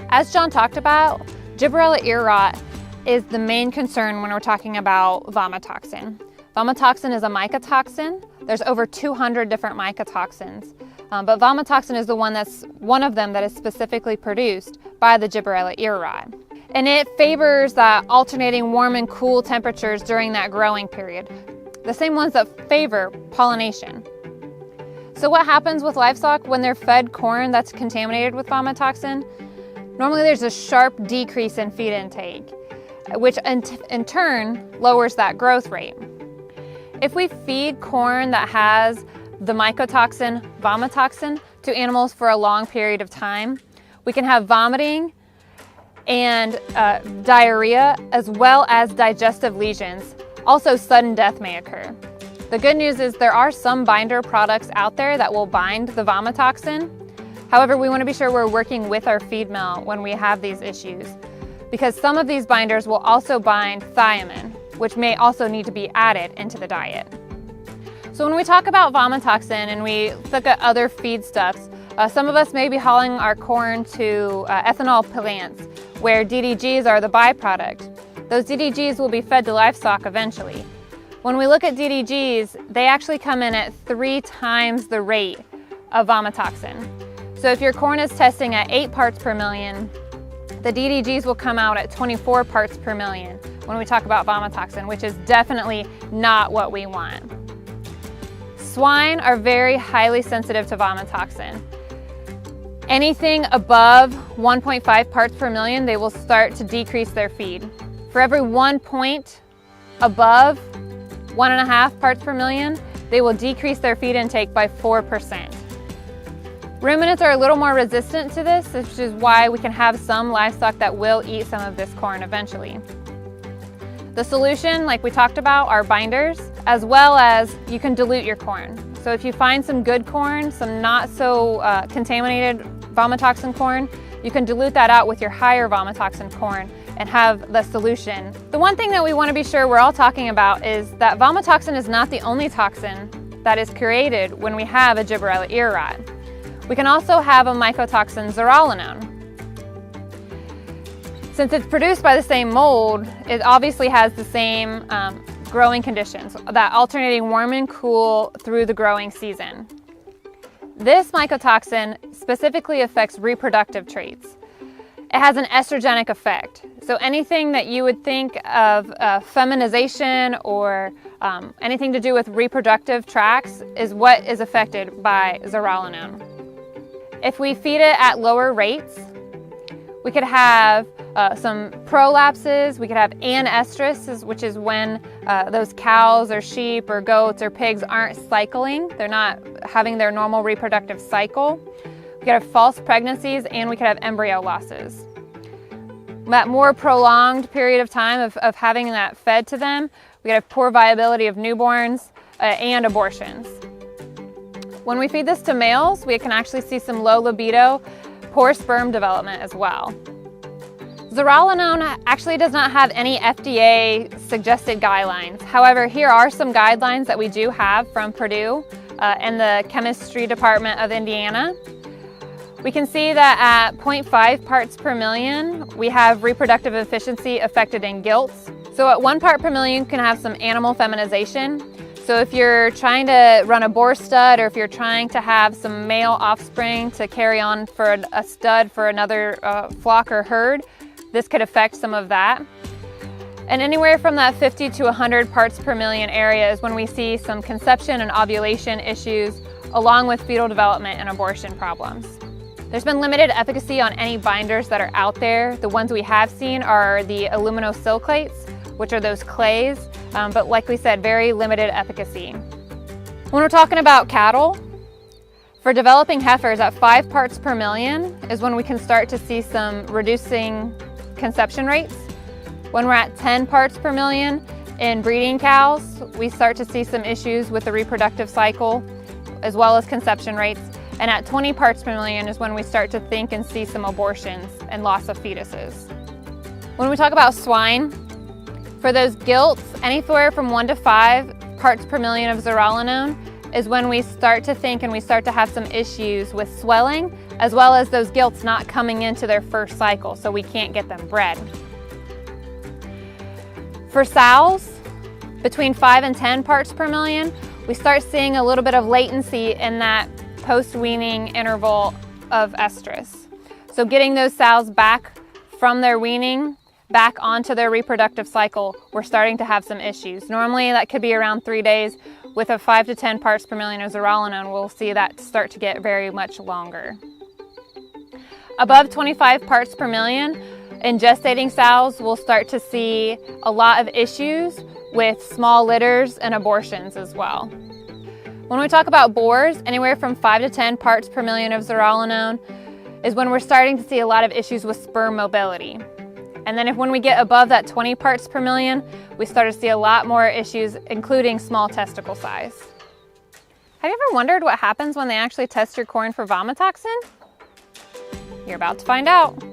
As John talked about, gibberella ear rot is the main concern when we're talking about vomitoxin. Vomitoxin is a mycotoxin. There's over 200 different mycotoxins, but vomitoxin is the one of them that is specifically produced by the gibberella ear rot. And it favors alternating warm and cool temperatures during that growing period, the same ones that favor pollination. So what happens with livestock when they're fed corn that's contaminated with vomitoxin? Normally there's a sharp decrease in feed intake, which in turn lowers that growth rate. If we feed corn that has the mycotoxin, vomitoxin, to animals for a long period of time, we can have vomiting and diarrhea, as well as digestive lesions. Also, sudden death may occur. The good news is there are some binder products out there that will bind the vomitoxin. However, we want to be sure we're working with our feed mill when we have these issues, because some of these binders will also bind thiamine, which may also need to be added into the diet. So when we talk about vomitoxin and we look at other feedstuffs, some of us may be hauling our corn to ethanol plants where DDGs are the byproduct. Those DDGs will be fed to livestock eventually. When we look at DDGs, they actually come in at 3 times the rate of vomitoxin. So if your corn is testing at 8 parts per million, the DDGs will come out at 24 parts per million when we talk about vomitoxin, which is definitely not what we want. Swine are very highly sensitive to vomitoxin. Anything above 1.5 parts per million, they will start to decrease their feed. For every 1 point above 1.5 parts per million, they will decrease their feed intake by 4%. Ruminants are a little more resistant to this, which is why we can have some livestock that will eat some of this corn eventually. The solution, like we talked about, are binders, as well as you can dilute your corn. So if you find some good corn, some not so contaminated vomitoxin corn, you can dilute that out with your higher vomitoxin corn and have the solution. The one thing that we want to be sure we're all talking about is that vomitoxin is not the only toxin that is created when we have a gibberella ear rot. We can also have a mycotoxin zearalenone. Since it's produced by the same mold, it obviously has the same growing conditions, that alternating warm and cool through the growing season. This mycotoxin specifically affects reproductive traits. It has an estrogenic effect. So anything that you would think of feminization or anything to do with reproductive tracts is what is affected by zearalenone. If we feed it at lower rates, we could have some prolapses, we could have anestrus, which is when those cows or sheep or goats or pigs aren't cycling, they're not having their normal reproductive cycle. We could have false pregnancies, and we could have embryo losses. That more prolonged period of time of having that fed to them, we could have poor viability of newborns and abortions. When we feed this to males, we can actually see some low libido, poor sperm development as well. Zearalenone actually does not have any FDA suggested guidelines. However, here are some guidelines that we do have from Purdue and the chemistry department of Indiana. We can see that at 0.5 parts per million, we have reproductive efficiency affected in gilts. So at 1 part per million, you can have some animal feminization. So if you're trying to run a boar stud, or if you're trying to have some male offspring to carry on for a stud for another flock or herd, this could affect some of that. And anywhere from that 50 to 100 parts per million area is when we see some conception and ovulation issues, along with fetal development and abortion problems. There's been limited efficacy on any binders that are out there. The ones we have seen are the aluminosilicates, which are those clays, but like we said, very limited efficacy. When we're talking about cattle, for developing heifers at 5 parts per million is when we can start to see some reducing conception rates. When we're at 10 parts per million in breeding cows, we start to see some issues with the reproductive cycle as well as conception rates. And at 20 parts per million is when we start to think and see some abortions and loss of fetuses. When we talk about swine, for those gilts, anywhere from 1 to 5 parts per million of zearalenone is when we start to think and we start to have some issues with swelling as well as those gilts not coming into their first cycle, so we can't get them bred. For sows, between 5 and 10 parts per million, we start seeing a little bit of latency in that post-weaning interval of estrus. So getting those sows back from their weaning back onto their reproductive cycle, we're starting to have some issues. Normally that could be around 3 days. With a 5 to 10 parts per million of zearalenone, we'll see that start to get very much longer. Above 25 parts per million, in gestating sows, we'll start to see a lot of issues with small litters and abortions as well. When we talk about boars, anywhere from 5 to 10 parts per million of zearalenone is when we're starting to see a lot of issues with sperm mobility. And then when we get above that 20 parts per million, we start to see a lot more issues, including small testicle size. Have you ever wondered what happens when they actually test your corn for vomitoxin? You're about to find out.